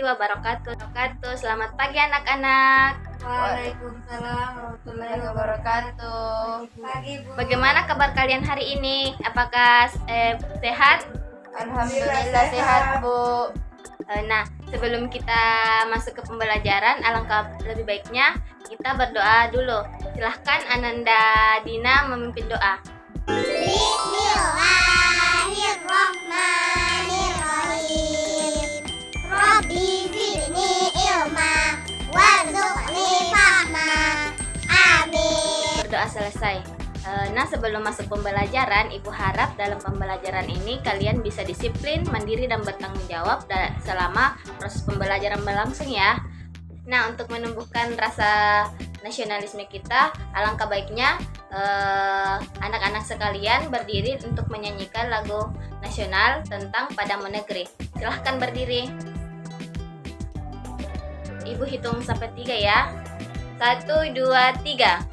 wabarakatuh. Selamat pagi anak-anak. Waalaikumsalam warahmatullahi wabarakatuh. Pagi, Bu. Bagaimana kabar kalian hari ini? Apakah sehat? Alhamdulillah sehat, Bu. Nah, sebelum kita masuk ke pembelajaran, alangkah lebih baiknya kita berdoa dulu. Silahkan Ananda Dina memimpin doa. Bismillahirrahmanirrahim. Rabbi zidni ilma warzuqni fahma. Amin. Berdoa selesai. Nah, sebelum masuk pembelajaran, Ibu harap dalam pembelajaran ini kalian bisa disiplin, mandiri, dan bertanggung jawab selama proses pembelajaran berlangsung ya. Nah, untuk menumbuhkan rasa nasionalisme kita, alangkah baiknya anak-anak sekalian berdiri untuk menyanyikan lagu nasional tentang Padamu Negeri. Silahkan berdiri. Ibu hitung sampai 3 ya. 1, 2, 3.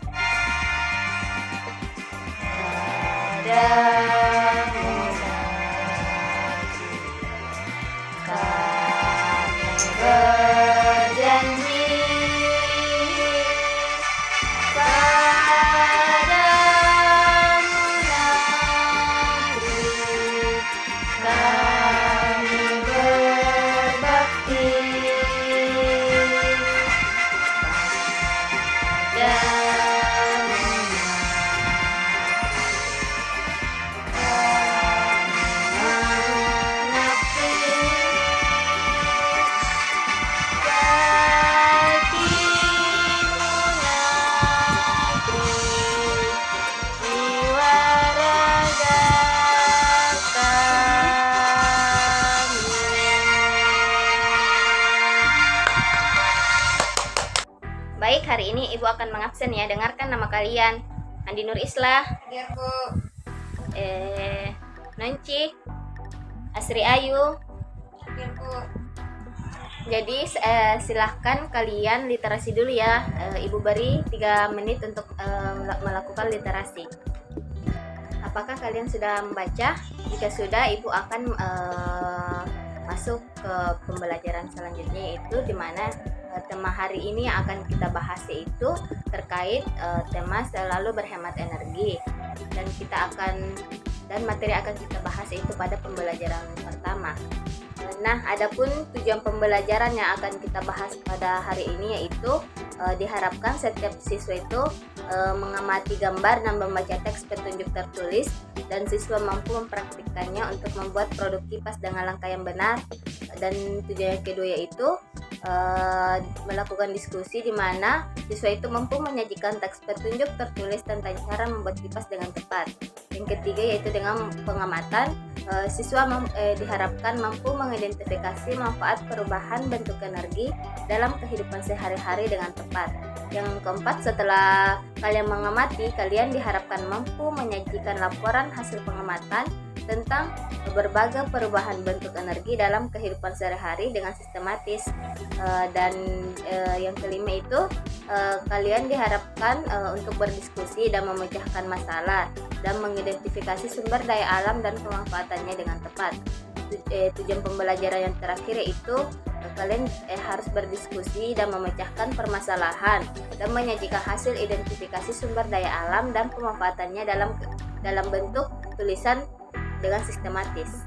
Padamu kami berjanji, padamu negeri kami berbakti, Baik, hari ini Ibu akan mengabsen ya. Dengarkan nama kalian. Andi Nur Islah, Hadir, Bu. Nonci, Asri Ayu. Hadir, Bu. Jadi silahkan kalian literasi dulu ya. Ibu beri 3 menit untuk melakukan literasi. Apakah kalian sudah membaca? Jika sudah, Ibu akan masuk ke pembelajaran selanjutnya, yaitu di mana tema hari ini yang akan kita bahas yaitu terkait tema selalu berhemat energi, dan materi akan kita bahas yaitu pada pembelajaran pertama. Nah, adapun tujuan pembelajaran yang akan kita bahas pada hari ini yaitu diharapkan setiap siswa itu mengamati gambar dan membaca teks petunjuk tertulis, dan siswa mampu mempraktikkannya untuk membuat produk kipas dengan langkah yang benar. Dan tujuan yang kedua yaitu melakukan diskusi di mana siswa itu mampu menyajikan teks petunjuk tertulis tentang cara membuat kipas dengan tepat. Yang ketiga yaitu dengan pengamatan, siswa diharapkan mampu mengidentifikasi manfaat perubahan bentuk energi dalam kehidupan sehari-hari dengan tepat. Yang keempat, setelah kalian mengamati, kalian diharapkan mampu menyajikan laporan hasil pengamatan tentang berbagai perubahan bentuk energi dalam kehidupan sehari-hari dengan sistematis. Dan yang kelima itu kalian diharapkan untuk berdiskusi dan memecahkan masalah dan mengidentifikasi sumber daya alam dan pemanfaatannya dengan tepat. Tujuan pembelajaran yang terakhir yaitu kalian harus berdiskusi dan memecahkan permasalahan dan menyajikan hasil identifikasi sumber daya alam dan pemanfaatannya dalam bentuk tulisan dengan sistematis.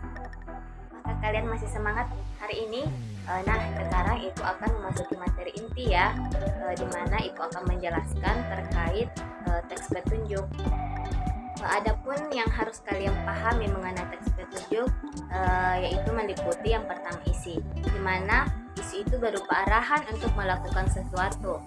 Maka kalian masih semangat hari ini? Nah, sekarang Ibu akan memasuki materi inti ya, di mana Ibu akan menjelaskan terkait teks petunjuk. Adapun yang harus kalian pahami mengenai teks petunjuk yaitu meliputi yang pertama isi, di mana isi itu berupa arahan untuk melakukan sesuatu.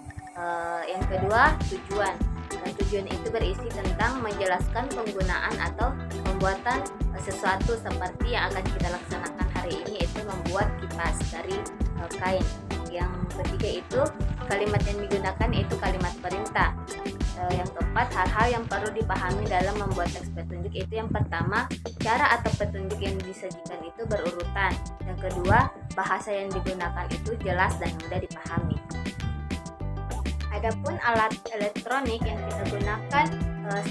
Yang kedua tujuan, dan tujuan itu berisi tentang menjelaskan penggunaan atau pembuatan sesuatu seperti yang akan kita laksanakan hari ini, yaitu membuat kipas dari kain. Yang ketiga itu kalimat yang digunakan yaitu kalimat perintah. Yang keempat, hal-hal yang perlu dipahami dalam membuat teks petunjuk, yaitu yang pertama, cara atau petunjuk yang disajikan itu berurutan. Yang kedua, bahasa yang digunakan itu jelas dan mudah dipahami. Adapun alat elektronik yang kita gunakan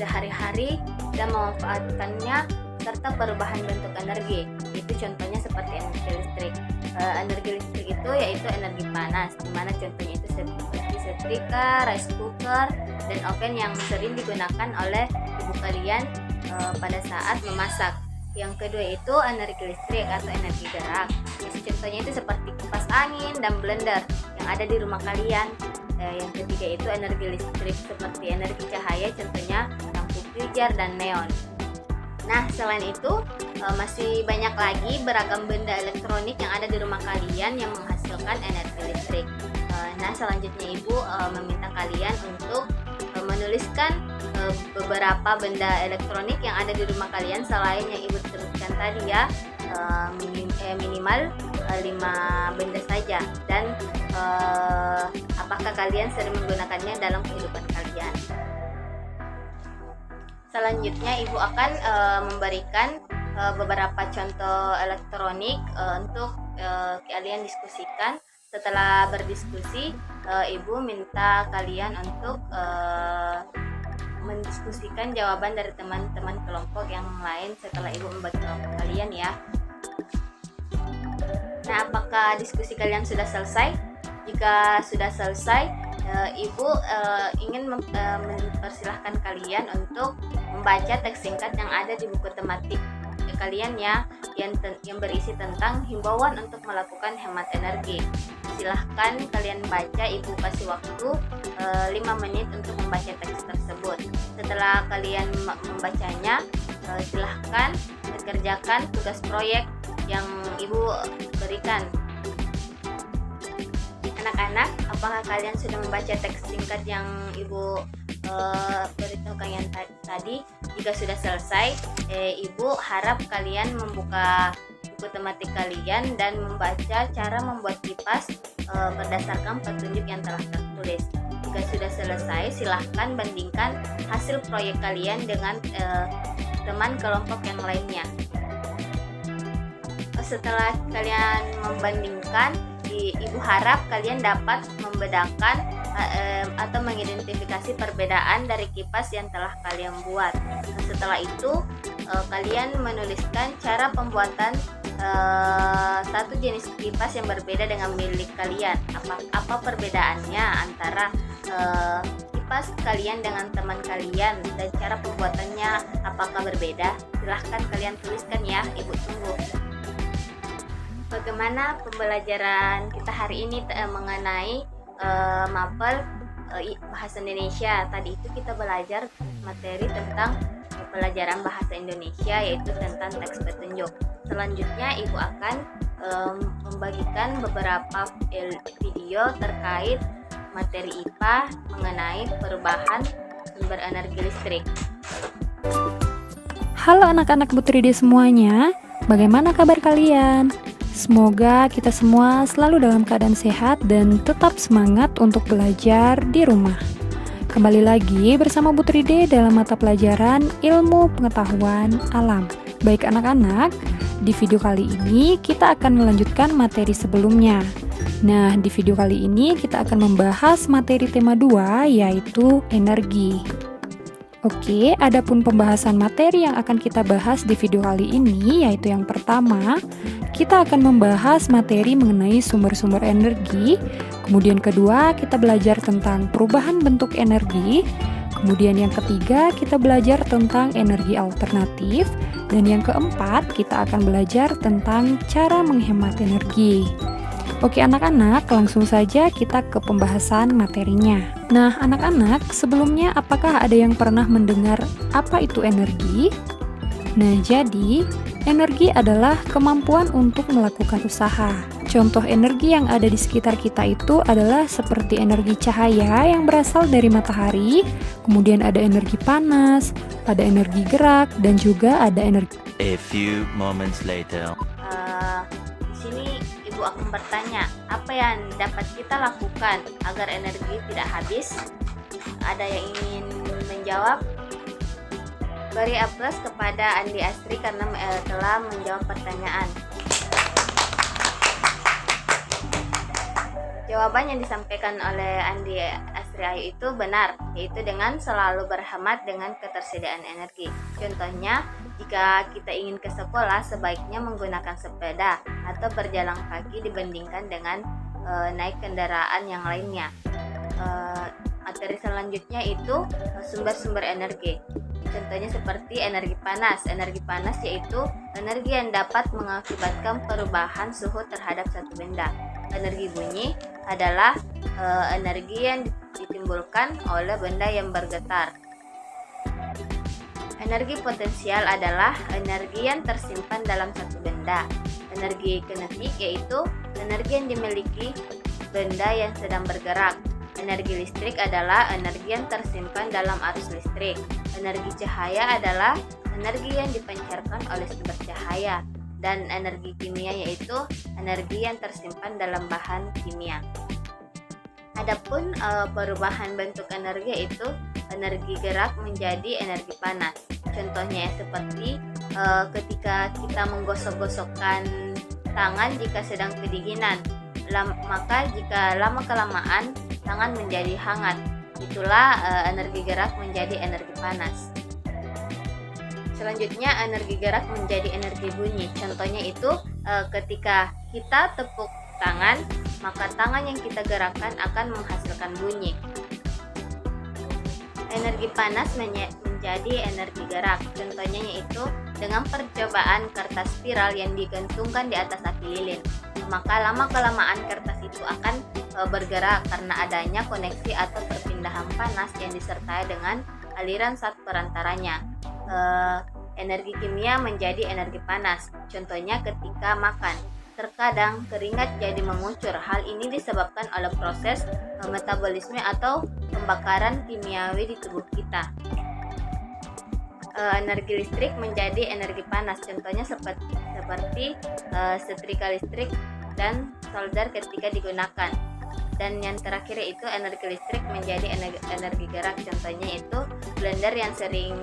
sehari-hari dan memanfaatkannya serta perubahan bentuk energi, itu contohnya seperti energi listrik. Energi listrik itu yaitu energi panas, dimana contohnya itu seperti setrika, rice cooker, dan oven yang sering digunakan oleh ibu kalian pada saat memasak. Yang kedua itu energi listrik atau energi gerak. Contohnya itu seperti kipas angin dan blender yang ada di rumah kalian. Yang ketiga itu energi listrik seperti energi cahaya, contohnya lampu pijar dan neon. Nah, selain itu masih banyak lagi beragam benda elektronik yang ada di rumah kalian yang menghasilkan energi listrik. Nah, selanjutnya Ibu meminta kalian untuk menuliskan beberapa benda elektronik yang ada di rumah kalian selain yang Ibu sebutkan tadi ya, minimal 5 benda saja, dan apakah kalian sering menggunakannya dalam kehidupan kalian. Selanjutnya Ibu akan memberikan beberapa contoh elektronik untuk kalian diskusikan. Setelah berdiskusi, Ibu minta kalian untuk mendiskusikan jawaban dari teman-teman kelompok yang lain setelah Ibu membagi kelompok kalian ya. Nah, apakah diskusi kalian sudah selesai? Jika sudah selesai, Ibu ingin mempersilahkan kalian untuk membaca teks singkat yang ada di buku tematik kalian ya, yang berisi tentang himbauan untuk melakukan hemat energi. Silahkan kalian baca, Ibu kasih waktu 5 menit untuk membaca teks tersebut. Setelah kalian membacanya, silahkan kerjakan tugas proyek yang Ibu berikan. Anak-anak, apakah kalian sudah membaca teks singkat yang Ibu beritahu kalian tadi? Jika sudah selesai, Ibu harap kalian membuka buku tematik kalian dan membaca cara membuat kipas berdasarkan petunjuk yang telah tertulis. Jika sudah selesai, silahkan bandingkan hasil proyek kalian dengan teman kelompok yang lainnya. Setelah kalian membandingkan, Ibu harap kalian dapat membedakan atau mengidentifikasi perbedaan dari kipas yang telah kalian buat. Setelah itu, kalian menuliskan cara pembuatan satu jenis kipas yang berbeda dengan milik kalian. Apa perbedaannya antara kipas kalian dengan teman kalian, dan cara pembuatannya apakah berbeda? Silahkan kalian tuliskan ya, Ibu tunggu. Bagaimana pembelajaran kita hari ini mengenai mapel bahasa Indonesia? Tadi itu kita belajar materi tentang pelajaran bahasa Indonesia, yaitu tentang teks petunjuk. Selanjutnya Ibu akan membagikan beberapa video terkait materi IPA mengenai perubahan sumber energi listrik. Halo anak-anak Butride semuanya, bagaimana kabar kalian? Semoga kita semua selalu dalam keadaan sehat dan tetap semangat untuk belajar di rumah. Kembali lagi bersama Butride dalam mata pelajaran Ilmu Pengetahuan Alam. Baik anak-anak, di video kali ini kita akan melanjutkan materi sebelumnya. Nah, di video kali ini kita akan membahas materi tema 2, yaitu energi. Oke, adapun pembahasan materi yang akan kita bahas di video kali ini, yaitu yang pertama, kita akan membahas materi mengenai sumber-sumber energi. Kemudian kedua, kita belajar tentang perubahan bentuk energi. Kemudian yang ketiga, kita belajar tentang energi alternatif. Dan yang keempat, kita akan belajar tentang cara menghemat energi. Oke anak-anak, langsung saja kita ke pembahasan materinya. Nah anak-anak, sebelumnya apakah ada yang pernah mendengar apa itu energi? Nah jadi, energi adalah kemampuan untuk melakukan usaha. Contoh energi yang ada di sekitar kita itu adalah seperti energi cahaya yang berasal dari matahari, kemudian ada energi panas, ada energi gerak, dan juga ada energi. A few moments later. Di sini Ibu akan bertanya, apa yang dapat kita lakukan agar energi tidak habis? Ada yang ingin menjawab? Beri aplaus kepada Andi Astri karena telah menjawab pertanyaan. Jawaban yang disampaikan oleh Andi Astri Istri Ayu itu benar, yaitu dengan selalu berhemat dengan ketersediaan energi. Contohnya, jika kita ingin ke sekolah, sebaiknya menggunakan sepeda atau berjalan kaki dibandingkan dengan naik kendaraan yang lainnya. Materi selanjutnya itu sumber-sumber energi. Contohnya seperti energi panas. Energi panas yaitu energi yang dapat mengakibatkan perubahan suhu terhadap satu benda. Energi bunyi adalah energi yang ditimbulkan oleh benda yang bergetar. Energi potensial adalah energi yang tersimpan dalam satu benda. Energi kinetik yaitu energi yang dimiliki benda yang sedang bergerak. Energi listrik adalah energi yang tersimpan dalam arus listrik. Energi cahaya adalah energi yang dipancarkan oleh sumber cahaya. Dan energi kimia yaitu energi yang tersimpan dalam bahan kimia. Adapun perubahan bentuk energi yaitu energi gerak menjadi energi panas. Contohnya seperti ketika kita menggosok-gosokkan tangan jika sedang kedinginan, maka jika lama-kelamaan tangan menjadi hangat. Itulah energi gerak menjadi energi panas. Selanjutnya energi gerak menjadi energi bunyi. Contohnya itu ketika kita tepuk tangan, maka tangan yang kita gerakkan akan menghasilkan bunyi. Energi panas menjadi energi gerak. Contohnya yaitu dengan percobaan kertas spiral yang digantungkan di atas api lilin. Maka lama-kelamaan kertas itu akan bergerak karena adanya koneksi atau perpindahan panas yang disertai dengan aliran saat perantaranya. Energi kimia menjadi energi panas. Contohnya ketika makan. Terkadang keringat jadi mengucur. Hal ini disebabkan oleh proses metabolisme atau pembakaran kimiawi di tubuh kita. Energi listrik menjadi energi panas. Contohnya seperti setrika listrik dan solder ketika digunakan. Dan yang terakhir itu energi listrik menjadi energi gerak. Contohnya itu blender yang sering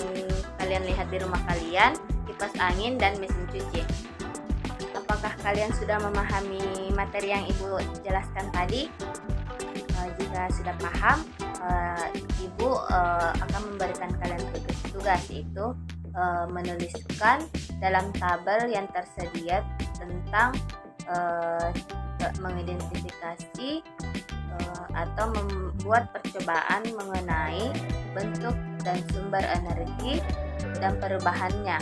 kalian lihat di rumah kalian, kipas angin, dan mesin cuci. Apakah kalian sudah memahami materi yang Ibu jelaskan tadi? Jika sudah paham, Ibu akan memberikan kalian tugas yaitu menuliskan dalam tabel yang tersedia tentang mengidentifikasi atau membuat percobaan mengenai bentuk dan sumber energi dan perubahannya.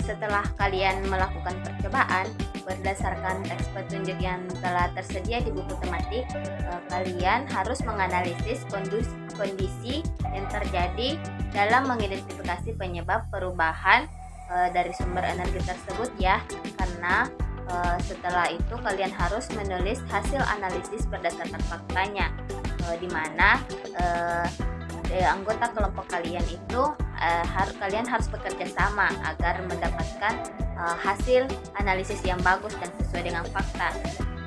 Setelah kalian melakukan percobaan berdasarkan teks petunjuk yang telah tersedia di buku tematik, kalian harus menganalisis kondisi yang terjadi dalam mengidentifikasi penyebab perubahan dari sumber energi tersebut ya, karena setelah itu kalian harus menulis hasil analisis berdasarkan faktanya, di mana anggota kelompok kalian itu kalian harus bekerja sama agar mendapatkan hasil analisis yang bagus dan sesuai dengan fakta.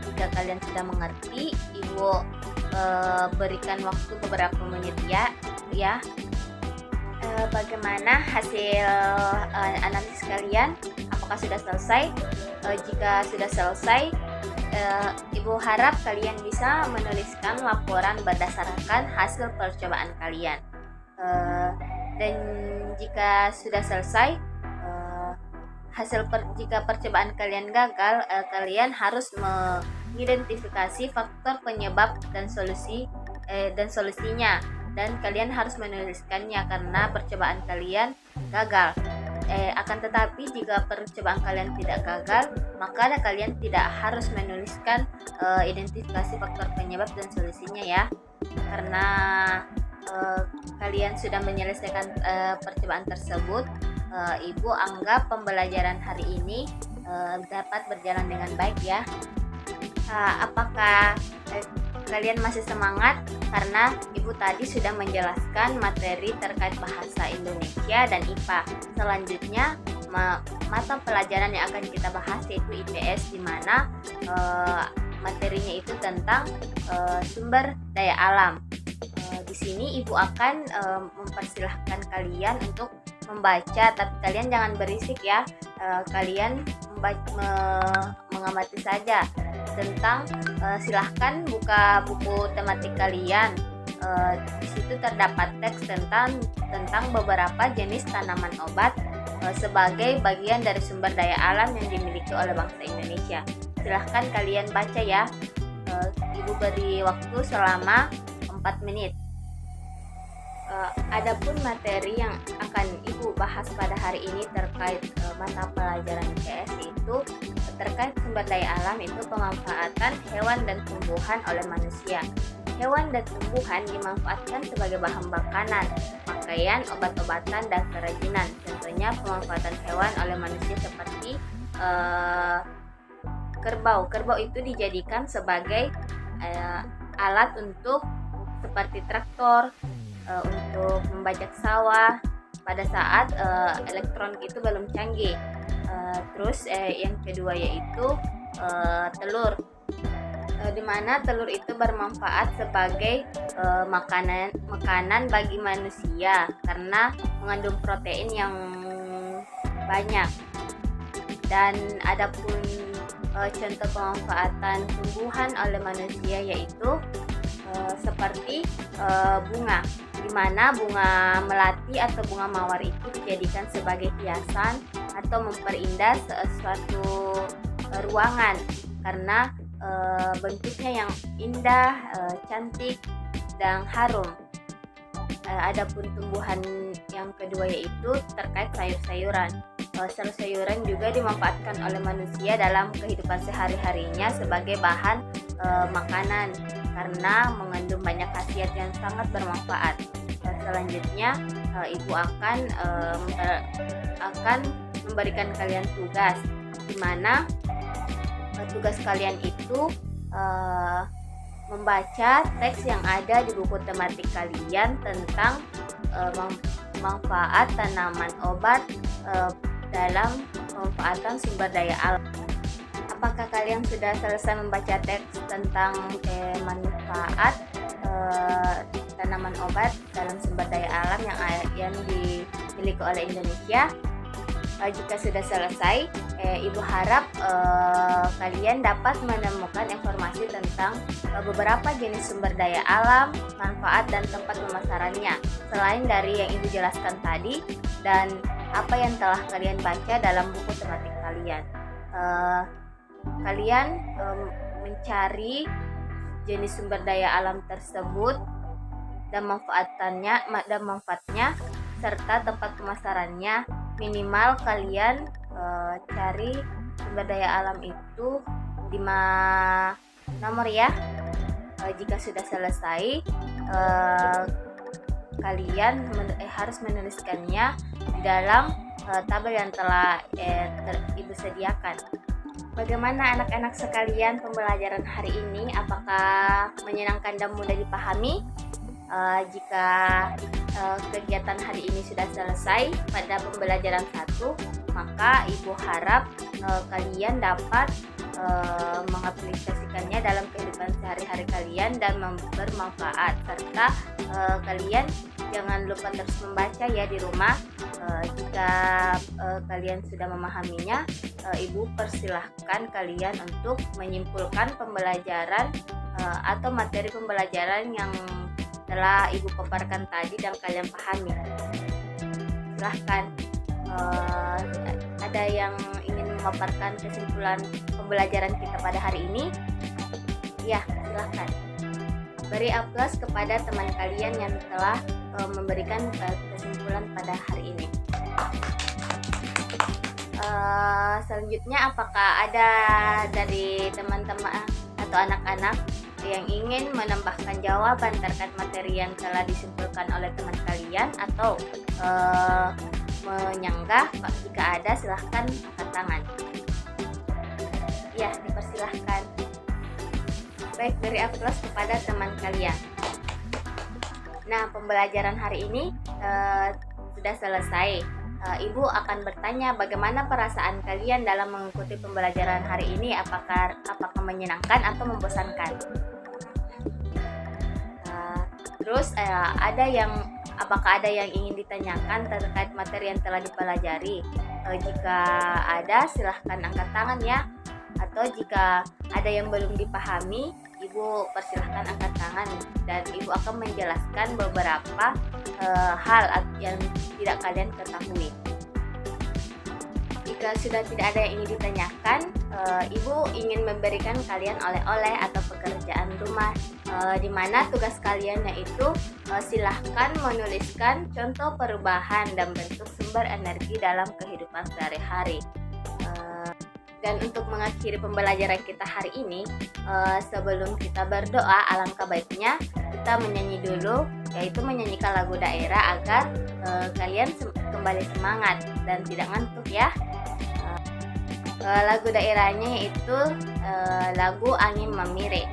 Jika kalian sudah mengerti, Ibu berikan waktu beberapa menit ya. Bagaimana hasil analisis kalian? Apakah sudah selesai? Jika sudah selesai, Ibu harap kalian bisa menuliskan laporan berdasarkan hasil percobaan kalian. Dan jika sudah selesai, jika percobaan kalian gagal, kalian harus mengidentifikasi faktor penyebab dan solusinya, dan kalian harus menuliskannya karena percobaan kalian gagal. Akan tetapi jika percobaan kalian tidak gagal, maka kalian tidak harus menuliskan identifikasi faktor penyebab dan solusinya ya, karena kalian sudah menyelesaikan percobaan tersebut. Ibu anggap pembelajaran hari ini dapat berjalan dengan baik ya. Apakah kalian masih semangat? Karena Ibu tadi sudah menjelaskan materi terkait bahasa Indonesia dan IPA. Selanjutnya mata pelajaran yang akan kita bahas yaitu IPS, di mana materinya itu tentang sumber daya alam. Di sini Ibu akan mempersilahkan kalian untuk membaca, tapi kalian jangan berisik ya. Kalian mengamati saja tentang silahkan buka buku tematik kalian. Di situ terdapat teks tentang beberapa jenis tanaman obat sebagai bagian dari sumber daya alam yang dimiliki oleh bangsa Indonesia. Silahkan kalian baca ya. Ibu beri waktu selama 4 menit. Adapun materi yang akan Ibu bahas pada hari ini terkait mata pelajaran IPS itu terkait sumber daya alam, itu pemanfaatan hewan dan tumbuhan oleh manusia. Hewan dan tumbuhan dimanfaatkan sebagai bahan makanan, pakaian, obat-obatan, dan kerajinan. Contohnya pemanfaatan hewan oleh manusia seperti kerbau. Kerbau itu dijadikan sebagai alat untuk seperti traktor, untuk membajak sawah pada saat elektronik itu belum canggih. Terus yang kedua yaitu telur, di mana telur itu bermanfaat sebagai makanan bagi manusia karena mengandung protein yang banyak. Dan adapun contoh pemanfaatan tumbuhan oleh manusia yaitu seperti bunga, di mana bunga melati atau bunga mawar itu dijadikan sebagai hiasan atau memperindah suatu ruangan karena bentuknya yang indah, cantik, dan harum. Adapun tumbuhan yang kedua yaitu terkait sayur-sayuran. Sayur-sayuran juga dimanfaatkan oleh manusia dalam kehidupan sehari-harinya sebagai bahan makanan karena mengandung banyak khasiat yang sangat bermanfaat. Selanjutnya Ibu akan memberikan kalian tugas, di mana tugas kalian itu membaca teks yang ada di buku tematik kalian tentang manfaat tanaman obat dalam pemanfaatan sumber daya alam. Apakah kalian sudah selesai membaca teks tentang manfaat tanaman obat dalam sumber daya alam yang dimiliki oleh Indonesia? Jika sudah selesai, Ibu harap kalian dapat menemukan informasi tentang beberapa jenis sumber daya alam, manfaat, dan tempat pemasarannya, selain dari yang Ibu jelaskan tadi dan apa yang telah kalian baca dalam buku tematik kalian. Kalian mencari jenis sumber daya alam tersebut dan manfaatnya serta tempat pemasarannya. Minimal kalian cari sumber daya alam itu 5 nomor ya. Jika sudah selesai, kalian harus menuliskannya di dalam tabel yang telah Ibu sediakan. Bagaimana anak-anak sekalian pembelajaran hari ini? Apakah menyenangkan dan mudah dipahami? Jika kegiatan hari ini sudah selesai pada pembelajaran 1, maka Ibu harap kalian dapat mengaplikasikannya dalam kehidupan sehari-hari kalian dan bermanfaat, serta kalian jangan lupa terus membaca ya di rumah. Jika kalian sudah memahaminya, Ibu persilahkan kalian untuk menyimpulkan pembelajaran atau materi pembelajaran yang telah Ibu paparkan tadi dan kalian pahami. Silahkan, ada yang ingin memaparkan kesimpulan pembelajaran kita pada hari ini? Ya, silahkan. Beri aplaus kepada teman kalian yang telah memberikan kesimpulan pada hari ini. Selanjutnya, apakah ada dari teman-teman atau anak-anak yang ingin menambahkan jawaban terkait materi yang telah disimpulkan oleh teman kalian atau menyanggah? Jika ada, silahkan angkat tangan. Ya, dipersilahkan. Baik, beri aplaus kepada teman kalian. Nah, pembelajaran hari ini sudah selesai. Ibu akan bertanya bagaimana perasaan kalian dalam mengikuti pembelajaran hari ini, apakah menyenangkan atau membosankan. Terus apakah ada yang ingin ditanyakan terkait materi yang telah dipelajari? Jika ada, silahkan angkat tangan ya. Atau jika ada yang belum dipahami, Ibu persilahkan angkat tangan dan Ibu akan menjelaskan beberapa hal yang tidak kalian ketahui. Jika sudah tidak ada yang ingin ditanyakan, Ibu ingin memberikan kalian oleh-oleh atau pekerjaan rumah, di mana tugas kalian yaitu silahkan menuliskan contoh perubahan dan bentuk sumber energi dalam kehidupan sehari-hari. Dan untuk mengakhiri pembelajaran kita hari ini, sebelum kita berdoa, alangkah baiknya kita menyanyi dulu, yaitu menyanyikan lagu daerah agar kalian kembali semangat dan tidak ngantuk ya. Lagu daerahnya yaitu lagu Angin Memire.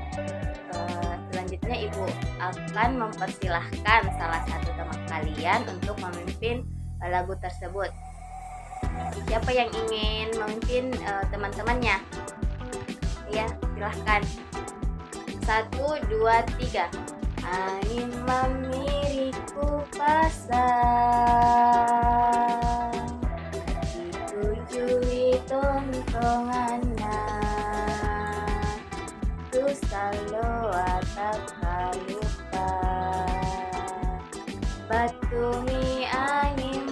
Selanjutnya Ibu akan mempersilahkan salah satu teman kalian untuk memimpin lagu tersebut. Siapa yang ingin memimpin teman-temannya? Ya, silahkan. 1, 2, 3. Angin memiriku pasang, ditujui tongtonganna, tu salo atap kalupa, batumi angin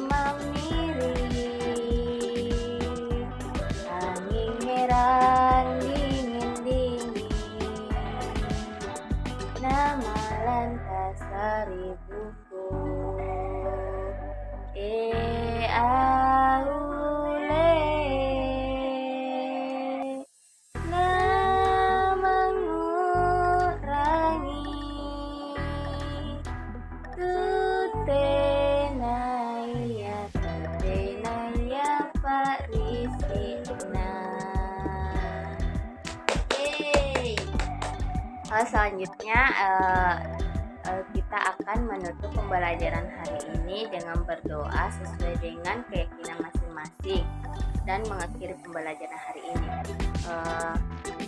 nama lantas seribuku aule na mengurangi tutenaya parisina. Selanjutnya kita akan menutup pembelajaran hari ini dengan berdoa sesuai dengan keyakinan masing-masing dan mengakhiri pembelajaran hari ini.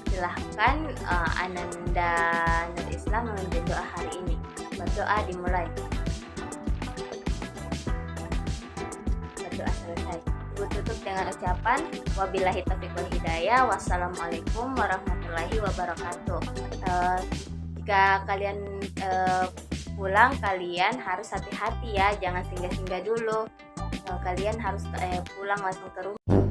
Silahkan Ananda Nur Islam memimpin doa hari ini. Berdoa dimulai. Berdoa selesai. Ibu tutup dengan ucapan wabillahi taufiq wal hidayah, wassalamualaikum warahmatullahi wabarakatuh. Jika kalian pulang, kalian harus hati-hati ya, jangan singgah-singgah dulu. Kalian harus pulang langsung ke rumah.